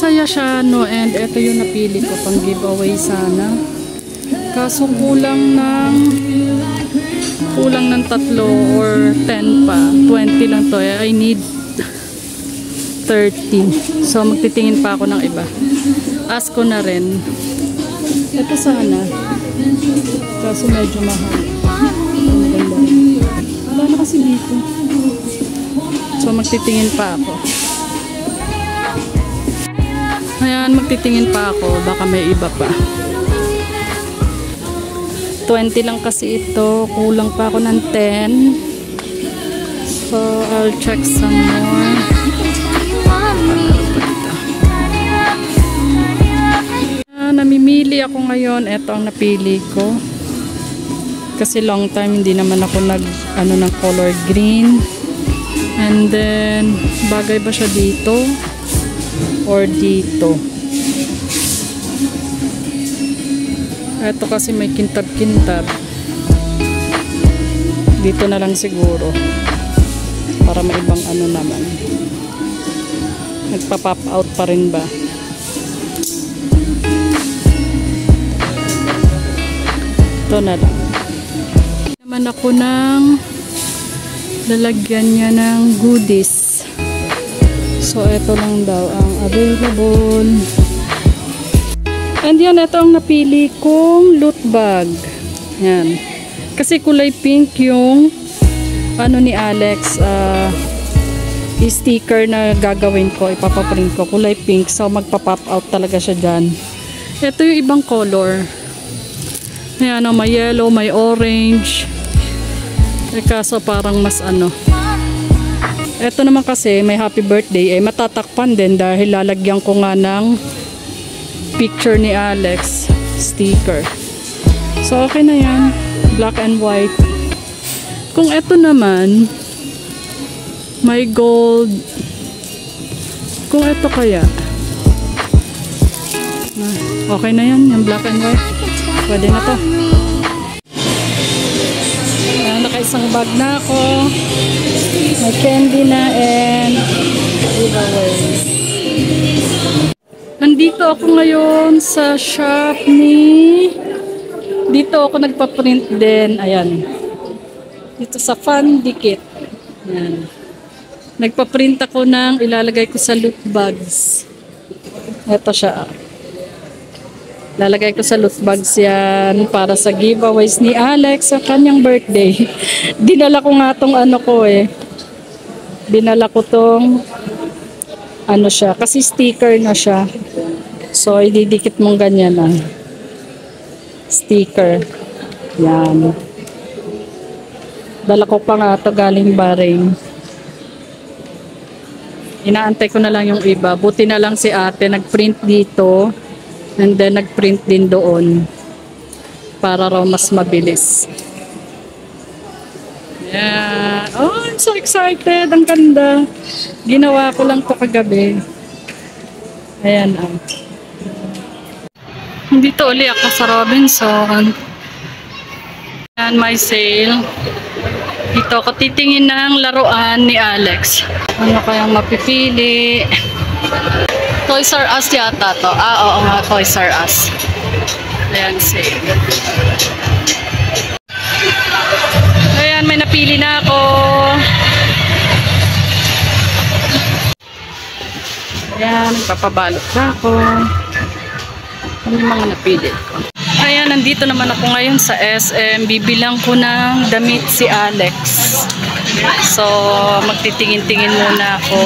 masaya siya, no? And ito yung napili ko pang giveaway sana. Kaso kulang ng 3 or 10 pa. 20 lang to. I need 30. So magtitingin pa ako ng iba. Ask ko na rin. Ito sana. Kaso medyo mahal. Wala na kasi dito. So magtitingin pa ako. Ayan, magtitingin pa ako. Baka may iba pa. 20 lang kasi ito. Kulang pa ako ng 10. So I'll check some more. Namimili ako ngayon. Ito ang napili ko. Kasi long time hindi naman ako ng color green. And then bagay ba siya dito or dito? Ito kasi may kintab-kintab. Dito na lang siguro. Para may ibang naman. Nagpa-pop out pa rin ba? Ito na lang. Naman ako ng lalagyan niya ng goodies. So, ito lang daw ang available. And yan, ito ang napili kong loot bag. Yan. Kasi kulay pink yung ni Alex. Sticker na gagawin ko. Ipapaprint ko. Kulay pink. So, magpa-pop out talaga siya dyan. Ito yung ibang color. Ayan, may yellow, may orange. Kaso parang mas Ito naman kasi may happy birthday. Matatakpan din dahil lalagyan ko nga ng picture ni Alex. Sticker. So okay na yan. Black and white. Kung ito naman may gold. Kung ito kaya okay na yan. Yung black and white. Pwede na to. Nakaisang bag na ako. May candy na and giveaways. Nandito ako ngayon sa shop dito ako nagpa-print din. Ayan. Dito sa Fun Dikit. Ayan. Nagpa-print ako ng ilalagay ko sa loot bags. Ito siya. Lalagay ko sa loot bags yan para sa giveaways ni Alex sa kanyang birthday. Dinala ko nga tong Dinala ko tong siya. Kasi sticker na siya. So, ididikit mong ganyan lang. Sticker. Yan. Dala ko pa nga ito galing Bahrain. Inaantay ko na lang yung iba. Buti na lang si ate nagprint dito. And then nagprint din doon para raw mas mabilis. Yeah. Oh, I'm so excited. Ang ganda. Ginawa ko lang to kagabi. Ayan. Dito uli ako sa Robinson. Ayan, may sale. Dito ako titingin ng laruan ni Alex. Ano kayang mapipili? Toys R Us yata to. Oo nga, Toys R Us. Ayan, sale. Ayan, may napili na ako. Ayan, papabalot na ako. Ano yung mga napili ko? Ayan, nandito naman ako ngayon sa SM. Bibilang ko ng damit si Alex. So, magtitingin-tingin muna ako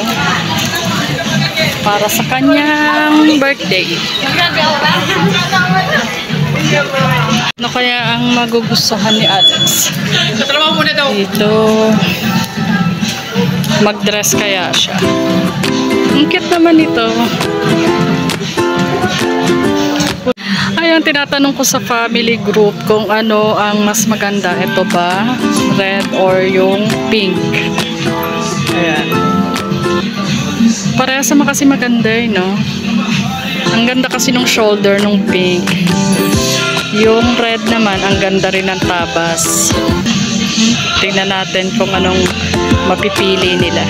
para sa kanyang birthday. Ano kaya ang magugustuhan ni Alex? Dito, mag-dress kaya siya. Ang cute naman ito. Ayan, tinatanong ko sa family group kung ano ang mas maganda. Ito ba? Red or yung pink? Ayan. Parehas naman kasi maganda no? Ang ganda kasi nung shoulder nung pink. Yung red naman, ang ganda rin ng tabas. Tingnan natin kung anong mapipili nila.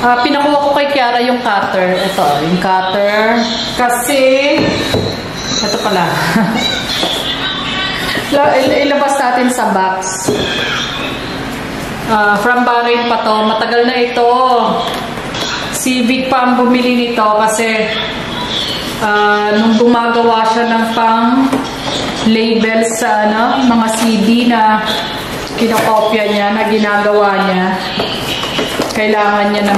Pinakuha ko kay Kiara yung cutter. Ito, yung cutter. Kasi, ito pala. Ilabas natin sa box. From Bahrain pa to. Matagal na ito. Si Vic pa ang bumili nito kasi nung gumagawa siya ng pang label sa mga CD na kinokopya niya, na ginagawa niya, kailangan niya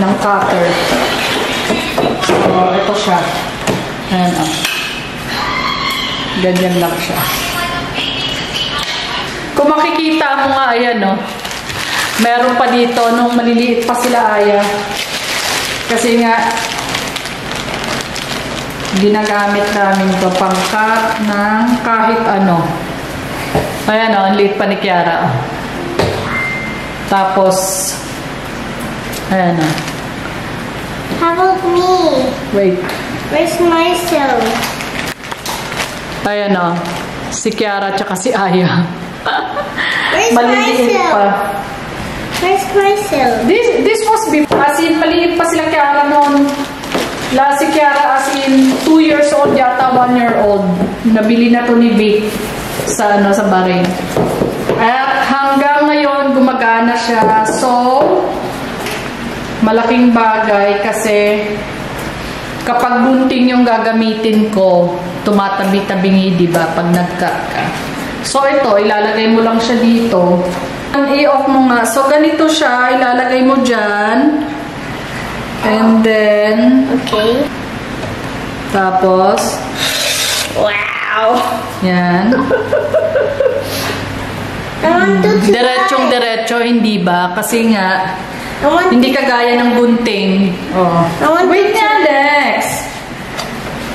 ng cutter. So, ito siya. Ayan, ganyan lang siya. Kung makikita mo nga, ayan, meron pa dito nung maliliit pa sila, Aya. Kasi nga, ginagamit namin to pang-cut ng kahit ano. Ayan, ang liit pa ni Kiara. Tapos, ayan, How about me? wait. Where's myself? Ayan, si Kiara tsaka si Aya. Where's Maliliit myself? pa. Where's myself? This was before. As in, maliit pa sila Kiara noon. Si Kiara as in 2 years old yata, 1 year old. Nabili na to ni Vic sa Bahrain. At hanggang ngayon, gumagana siya. So, malaking bagay kasi kapag gunting yung gagamitin ko, tumatabi-tabingi, diba? Pag nag-cut ka. So, ito, ilalagay mo lang siya dito. I-off mo nga. So, ganito siya. Ilalagay mo dyan. And then, Okay. tapos, Wow. yan. I want to try. Diretsong-diretso, hindi ba? Kasi nga, I want hindi kagaya ng gunting. Oh. I want Wait nga, Lex.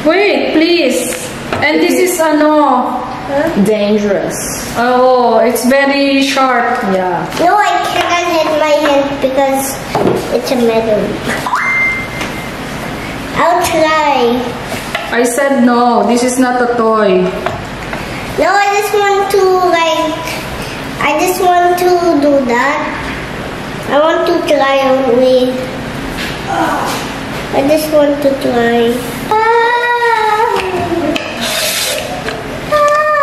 Wait, please. And this is dangerous. Oh, it's very sharp. Yeah. No, I cannot hit my hand because it's a metal. I'll try. I said no. This is not a toy. No, I just want to do that. I want to try with. I just want to try.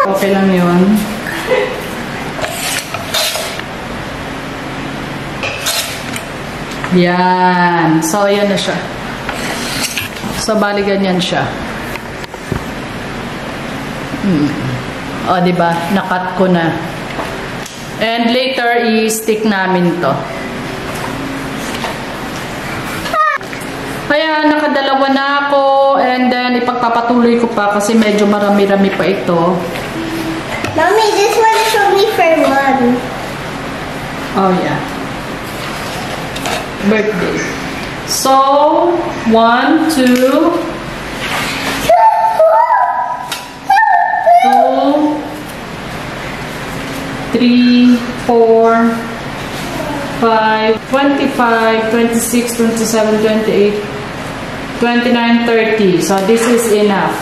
Okay lang yun. Yan. So, yan na siya. So, bali ganyan siya. O, diba? Nakat ko na. And later, i-stick namin to. Kaya, nakadalawa na ako. And then, ipagpapatuloy ko pa kasi medyo marami-rami pa ito. Mommy, this one is only for one. Oh, yeah. Birthday. So, 1, 2, 2, 3, 4, 5, 25, 26, 27, 28, 29, 30. So, this is enough.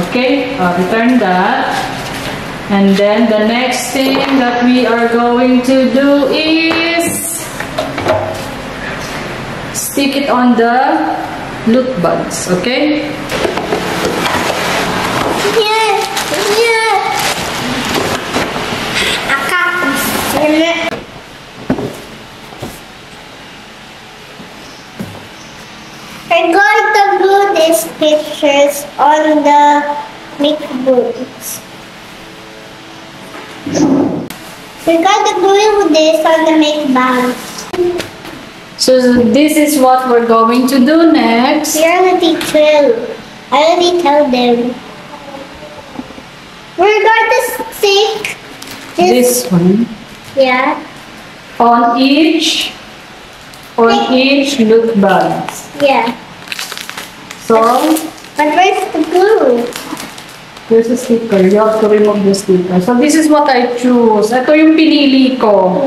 Okay, return that. And then the next thing that we are going to do is stick it on the loot buds, okay? Yeah, yeah. A cactus. We're going to glue these pictures on the McBoots. We're going to glue this on the McBags. So this is what we're going to do next. We already tell. I already tell them. We're going to stick This one Yeah. on each loot buds. Yeah. So But where's the glue? there's a sticker. You have to remove the sticker. So this is what I choose. Ito yung pinili ko.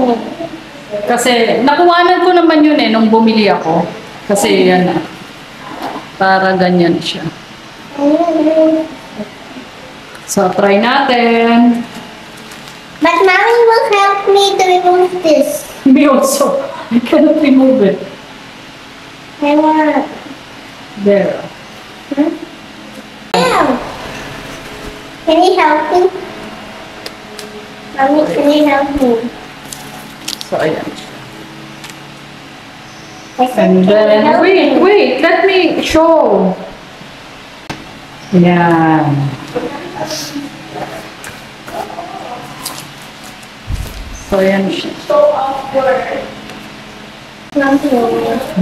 Kasi nakuhanan ko naman yun nung bumili ako. Kasi yan na. Para ganyan siya. So try natin. But mommy will help me to remove this. Me also. I cannot remove it. I want. There. Huh? Yeah. Can you help me? Mommy, can you help me? So, ayan. I said, And can you then, help me? wait, let me show. Yan. So, yan siya. So awkward. Mommy.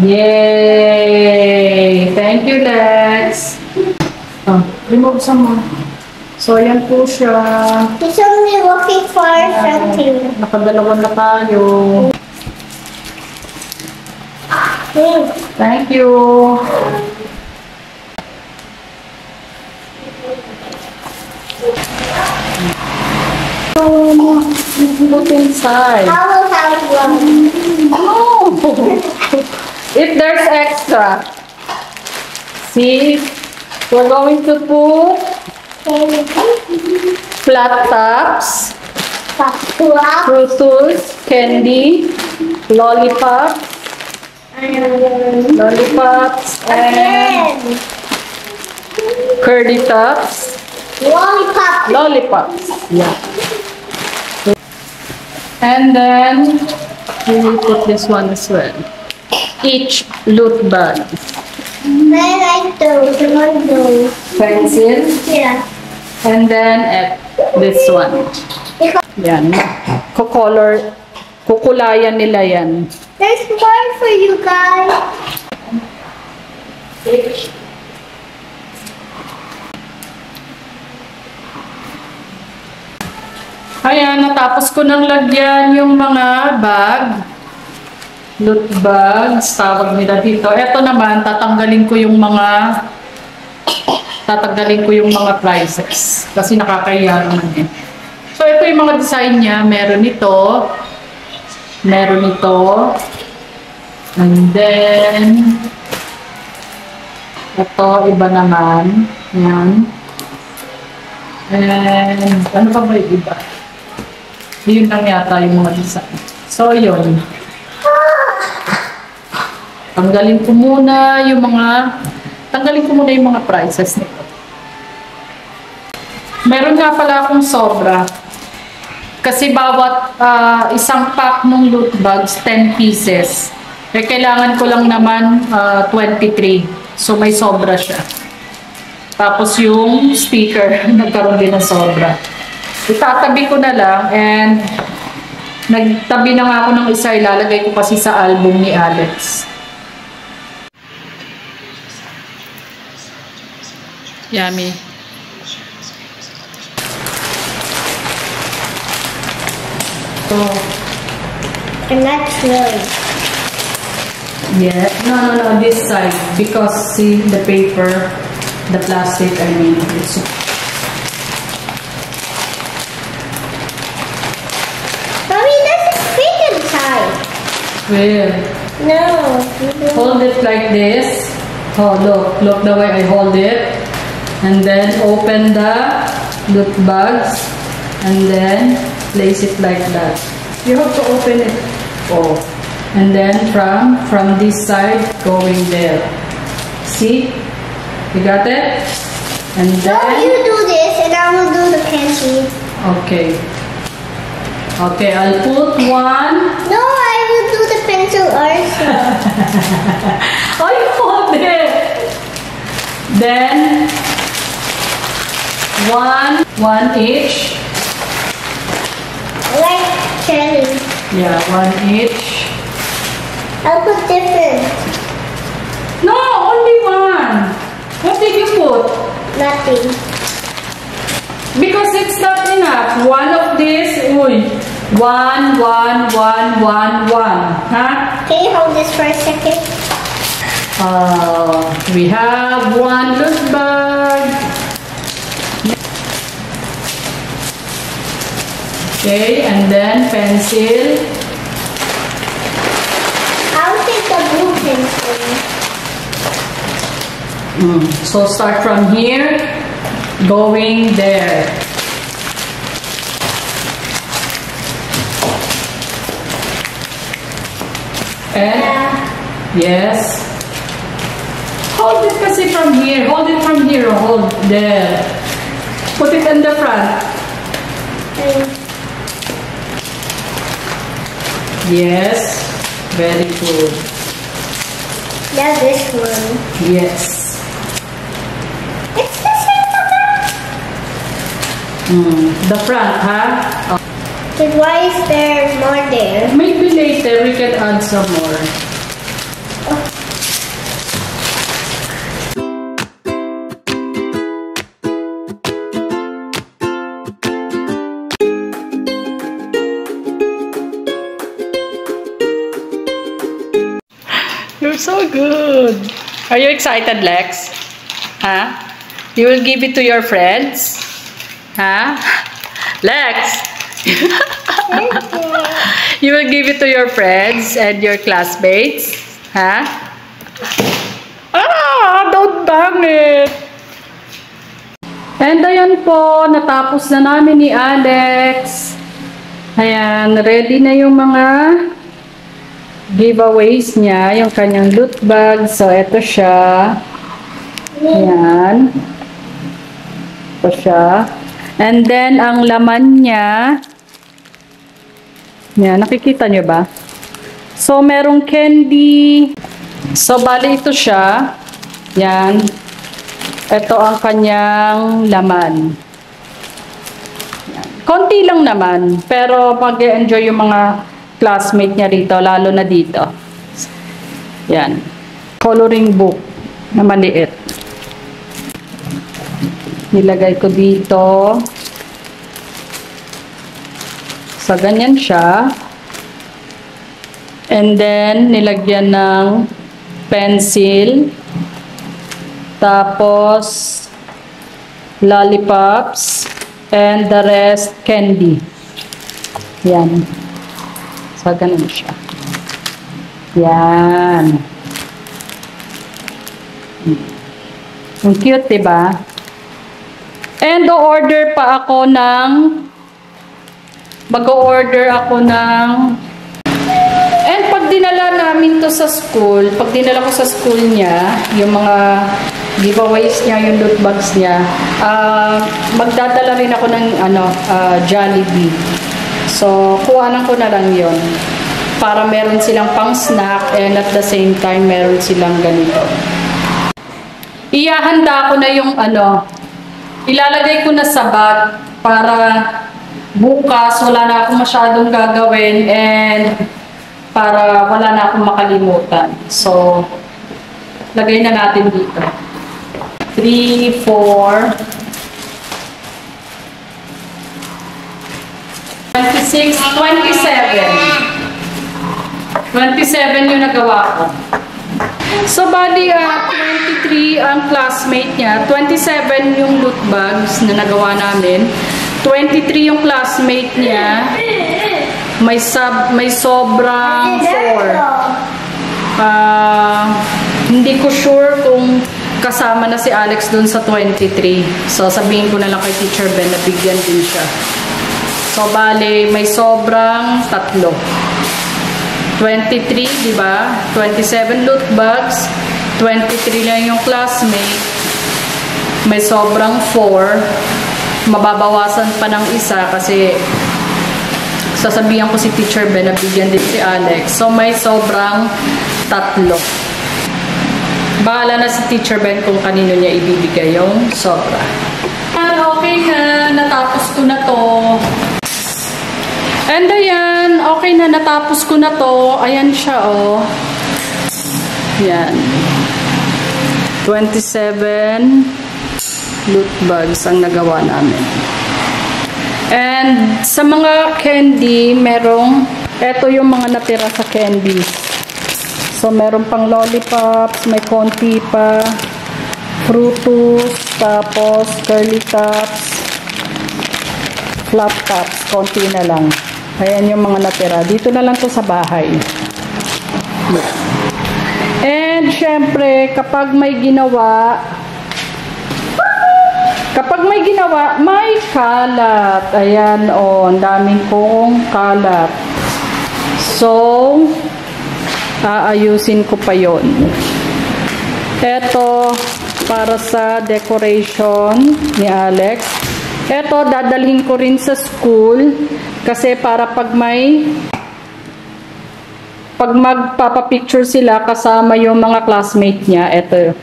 Yay! Thank you, Lex. Remove some more. So, ayan po siya. He's only looking for something. Nakadalawa na tayo. Thank you. Put inside. How will have one? No! If there's extra. See? We're going to put flat tops, Fruitus, candy, lollipops, and curly tops. Lollipop. Lollipops. Yeah. And then we will put this one as well. Each loot bag. I like those. I want those. Pencil. Yeah. And then this one. Yan. Kukulayan nila yan. There's more for you guys. Ayan, natapos ko nang lagyan yung mga bag. Loot bags, tawag nila dito. Ito naman, tatanggalin ko yung mga prizes. Kasi nakakaya naman eh. So, ito yung mga design niya. Meron ito. Meron ito. And then, ito, iba naman. Yan. And, ano pa ba yung iba? Yun lang yata yung mga design. So, yun. Tanggalin ko muna yung mga prices nito. Meron nga pala akong sobra. Kasi bawat isang pack ng loot bags, 10 pieces. Eh, kailangan ko lang naman 23. So, may sobra siya. Tapos yung sticker, nagkaroon din ng sobra. Itatabi ko na lang and nagtabi na nga ako ng isa, ilalagay ko kasi sa album ni Alex. Yummy. So, And that's really. yeah. No, this side. Because see the paper, the plastic, I mean. Mommy, this is big inside. Well, No. hold it like this. Oh, look the way I hold it. And then open the loot bags. And then place it like that. You have to open it. Oh. And then from this side going there. See? You got it? And No, then you do this and I will do the candy. okay. Okay, I'll put one. No, I will do the pencil also. Oh, you hold it. Then one each. Like cherry. Yeah, one each. I'll put different. No, only one. What did you put? Nothing. Because it's not enough. One of this, uy. One. Huh? Can you hold this for a second? We have one loot bag. Okay, and then pencil. I'll take the blue pencil. So start from here, going there. And, yes. Hold it kasi from here. Hold it from here. Hold there. Put it in the front. Yes. Very good. Now this one. Yes. It's the same color. The front, huh? Then why is there more there? Maybe later we can add some more. You're so good. Are you excited, Lex? Huh? You will give it to your friends? Huh? Lex! You will give it to your friends and your classmates? Huh? Don't bang it! And ayan po, natapos na namin ni Alex. Ayan, ready na yung mga giveaways niya, yung kanyang loot bag. So, ito siya. Ayan. Ito siya. And then, ang laman niya, yan, nakikita nyo ba? So, merong candy. So, bali ito siya. Yan. Ito ang kanyang laman. Yan. Konti lang naman. Pero, mag-enjoy yung mga classmate niya rito, lalo na dito. Yan. Coloring book na maliit. Nilagay ko dito. So, ganyan siya. And then, nilagyan ng pencil. Tapos, lollipops. And the rest, candy. Yan. So, ganun siya. Yan. Ang cute, diba? And o-order pa ako ng mag-o-order ako ng and pag dinala namin to sa school, pag dinala ko sa school niya, yung mga giveaways niya, yung loot bags niya, magdadala rin ako ng Jollibee. So, kuhanan ko na lang yon para meron silang pang snack and at the same time meron silang ganito. Iyahanda ko na yung ilalagay ko na sa bag para bukas wala na akong masyadong gagawin and para wala na akong makalimutan. So, lagay na natin dito. 3, 4, 26, 27. 27 yung nagawa ko. So, bali, 23 ang classmate niya. 27 yung loot bags na nagawa namin. 23 yung classmate niya. May sobrang 4. Hindi ko sure kung kasama na si Alex dun sa 23. So, sabihin ko na lang kay Teacher Ben na bigyan din siya. So, bali, may sobrang 3. 23, di ba? 27 loot bags. 23 lang yung classmate. May sobrang 4. Mababawasan pa ng isa kasi sasabihan ko si Teacher Ben na bigyan din si Alex. So, may sobrang 3. Bahala na si Teacher Ben kung kanino niya ibibigay yung sobra. Okay na. Natapos ko na to. And ayan, okay na, natapos ko na to. Ayan siya, oh. Yan. 27 loot bags ang nagawa namin. And sa mga candy, merong, eto yung mga natira sa candy. So, meron pang lollipops, may konti pa, Fruitus, tapos curly tops, flop tops, konti na lang. Ayan yung mga natira. Dito na lang to sa bahay. And, syempre, kapag may ginawa, may kalat. Ayan, oh, ang daming kong kalat. So, aayusin ko pa yon. Ito, para sa decoration ni Alex. Ito, dadalhin ko rin sa school kasi para pag magpapapicture sila kasama yung mga classmate niya, ito,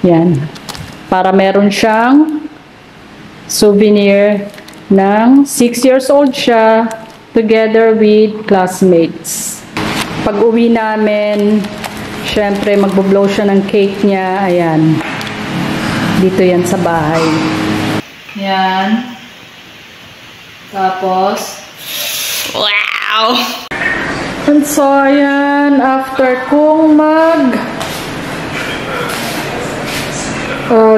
yan. Para meron siyang souvenir ng 6 years old siya together with classmates. Pag uwi namin, syempre magbo-blow siya ng cake niya, ayan. Dito yan sa bahay. Yan. Tapos, wow! And so, ayan, after kong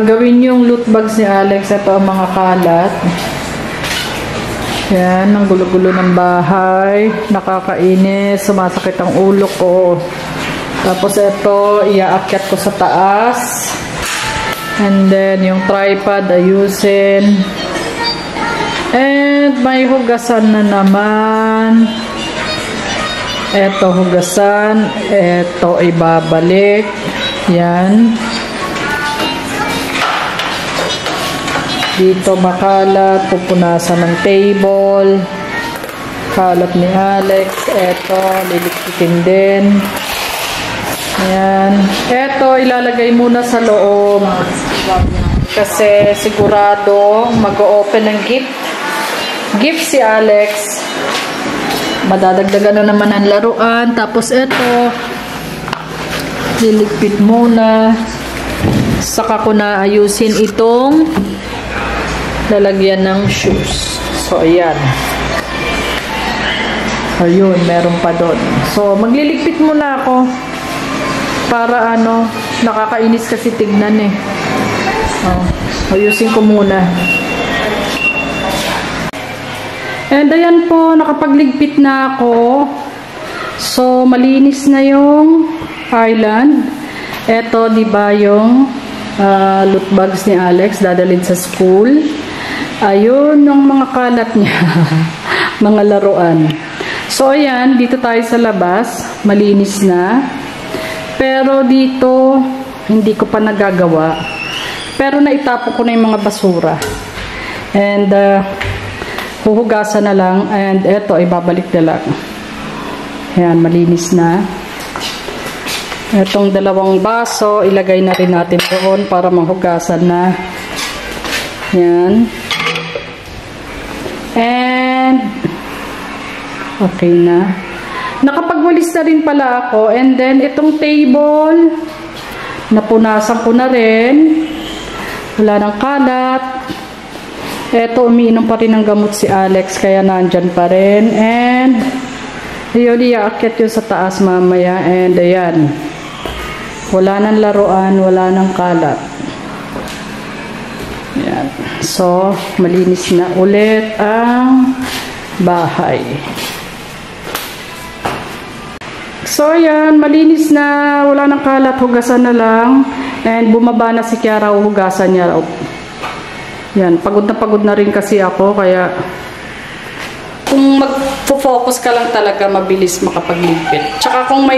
gawin yung loot bags ni Alex, ito ang mga kalat. Yan, ang gulo-gulo ng bahay. Nakakainis, sumasakit ang ulo ko. Tapos ito, iaakyat ko sa taas. And then, yung tripod, ayusin. And may hugasan na naman. Ito hugasan, ito ibabalik. Yan. Dito makalat, pupunasan ng table. Kalat ni Alex. Ito, lilikpitin din. Yan. Ito, ilalagay muna sa loob. Kasi sigurado mag-o-open ng gift. Gift si Alex. Madadagdagan na naman ang laruan. Tapos ito, liligpit muna. Saka ko na ayusin itong lalagyan ng shoes. So, ayan. Ayun, meron pa doon. So, magliligpit muna ako. Para nakakainis kasi tignan eh. Ayusin ko muna. And ayan po, nakapagligpit na ako. So, malinis na yung island. Ito, di ba yung loot bags ni Alex, dadalhin sa school. Ayun, yung mga kalat niya. Mga laruan. So, ayan, dito tayo sa labas. Malinis na. Pero dito, hindi ko pa nagagawa. Pero naitapo ko na yung mga basura. And, huhugasan na lang, and eto, ibabalik na lang. Ayan, malinis na. Etong dalawang baso, ilagay na rin natin doon para mahugasan na. Ayan. And, okay na. Nakapagwalis na rin pala ako, and then, itong table, napunasan ko na rin. Wala nang kalat. Eto, umiinom pa rin ng gamot si Alex, kaya nandyan pa rin. And, yun, iaakyat yun sa taas mamaya. And, ayan. Wala nang laruan, wala nang kalat. Ayan. So, malinis na ulit ang bahay. So, ayan. Malinis na. Wala nang kalat. Hugasan na lang. And, bumaba na si Kiara. Hugasan niya. Yan, pagod na rin kasi ako, kaya kung mag-focus ka lang talaga, mabilis makapagligpit. Tsaka kung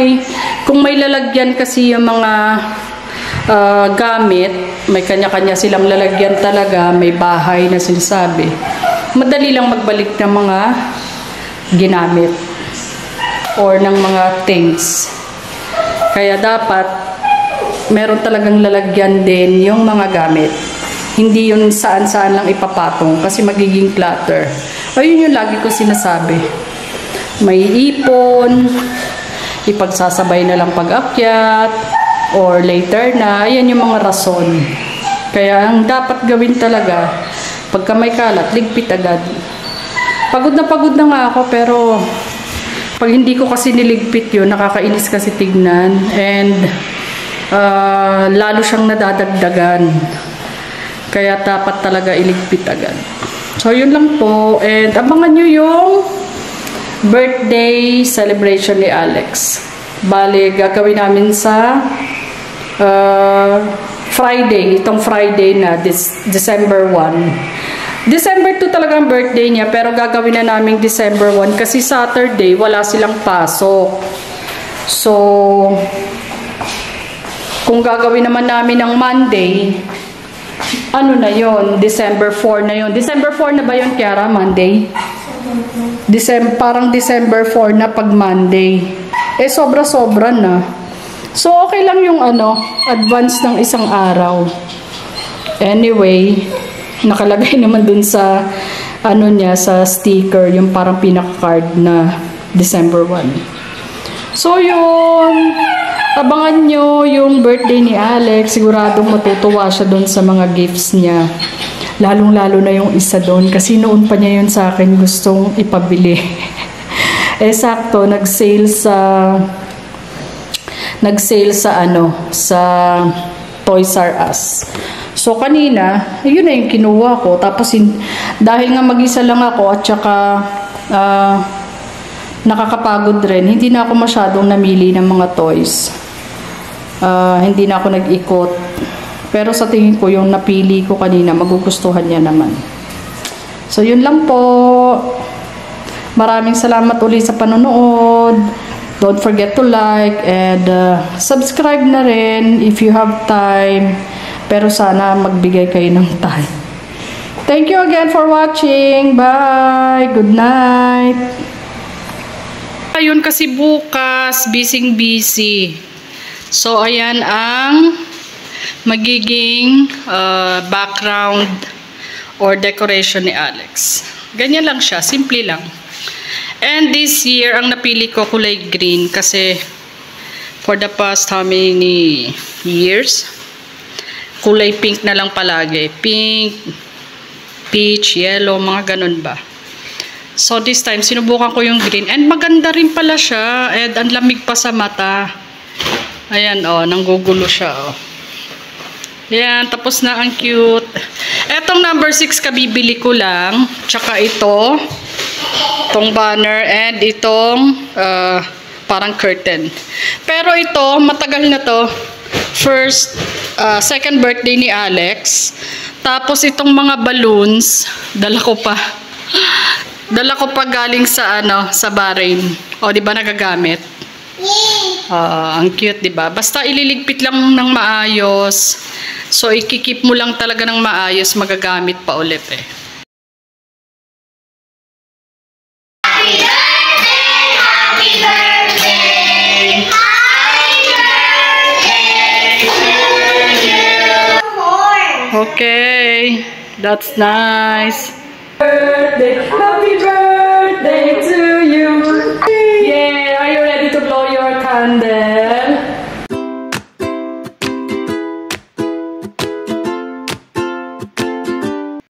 may lalagyan kasi yung mga gamit, may kanya-kanya silang lalagyan talaga, may bahay na sinasabi, madali lang magbalik ng mga ginamit or ng mga things. Kaya dapat meron talagang lalagyan din yung mga gamit. Hindi yun saan-saan lang ipapatong kasi magiging clutter. Ayun yung lagi ko sinasabi. May ipon, ipagsasabay na lang pag-akyat, or later na, ayan yung mga rason. Kaya ang dapat gawin talaga, pagka may kalat, ligpit agad. Pagod na nga ako, pero pag hindi ko kasi niligpit yun, nakakainis kasi tignan. And lalo siyang nadadagdagan. Kaya dapat talaga iligpit agad. So, yun lang po. And abangan nyo yung birthday celebration ni Alex. Bale, gagawin namin sa Friday. Itong Friday na, December 1. December 2 talaga ang birthday niya, pero gagawin na namin December 1 kasi Saturday, wala silang pasok. So, kung gagawin naman namin ng Monday, ano na yon, December 4 na yon. December 4 na ba yon, Kiara? Monday? Parang December 4 na pag Monday. Eh, sobra-sobra na. So, okay lang yung advance ng isang araw. Anyway, nakalagay naman dun sa, sa sticker, yung parang pinaka-card na December 1. So, yun. Abangan nyo yung birthday ni Alex. Siguradong matutuwa siya dun sa mga gifts niya. Lalong-lalo na yung isa doon. Kasi noon pa niya yun sa akin gustong ipabili. Eh, sakto, nag-sale sa Toys R Us. So, kanina, yun na yung kinuha ko. Tapos, dahil nga mag-isa lang ako at saka nakakapagod rin, hindi na ako masyadong namili ng mga toys. Hindi na ako nag-ikot. Pero sa tingin ko, yung napili ko kanina, magugustuhan niya naman. So, yun lang po. Maraming salamat ulit sa panonood. Don't forget to like and subscribe na rin if you have time. Pero sana magbigay kayo ng time. Thank you again for watching. Bye! Good night! Ayun kasi bukas, busy. So, ayan ang magiging background or decoration ni Alex. Ganyan lang siya, simple lang. And this year, ang napili ko kulay green kasi for the past how many years, kulay pink na lang palagi. Pink, peach, yellow, mga ganun ba. So this time, sinubukan ko yung green. And maganda rin pala siya. And ang lamig pa sa mata. Ayan, nanggugulo siya, Ayan, tapos na, ang cute. Etong number 6 kabibili ko lang. Tsaka ito. Itong banner and itong parang curtain. Pero ito, matagal na to. Second birthday ni Alex. Tapos itong mga balloons, dala ko pa galing sa sa Bahrain. O, di ba nagagamit? Ang cute, di ba? Basta ililigpit lang ng maayos. So, ikikip mo lang talaga ng maayos, magagamit pa ulit Happy birthday to you. Okay, that's nice. Happy birthday to you. Yeah, are you ready to blow your candle?